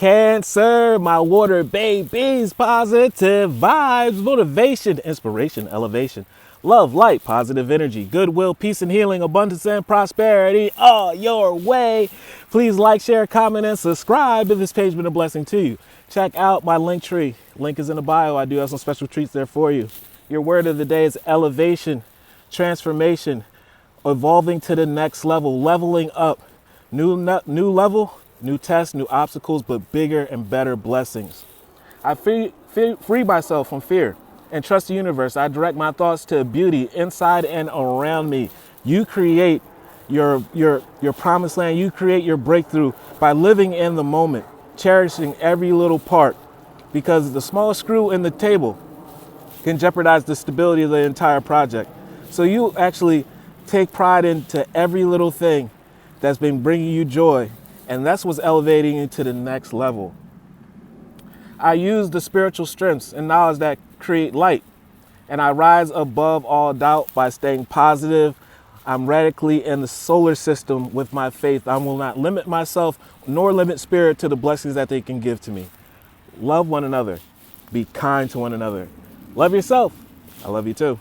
Cancer, my water babies, positive vibes, motivation, inspiration, elevation, love, light, positive energy, goodwill, peace and healing, abundance and prosperity all your way. Please like, share, comment, and subscribe if this page has been a blessing to you. Check out my LinkTree. Link is in the bio. I do have some special treats there for you. Your word of the day is elevation, transformation, evolving to the next level, leveling up, new level, new tests, new obstacles, but bigger and better blessings. I free myself from fear and trust the universe. I direct my thoughts to beauty inside and around me. You create your promised land. You create your breakthrough by living in the moment, cherishing every little part, because the smallest screw in the table can jeopardize the stability of the entire project. So you actually take pride into every little thing that's been bringing you joy, and that's what's elevating you to the next level. I use the spiritual strengths and knowledge that create light, and I rise above all doubt by staying positive. I'm radically in the solar system with my faith. I will not limit myself nor limit spirit to the blessings that they can give to me. Love one another. Be kind to one another. Love yourself. I love you too.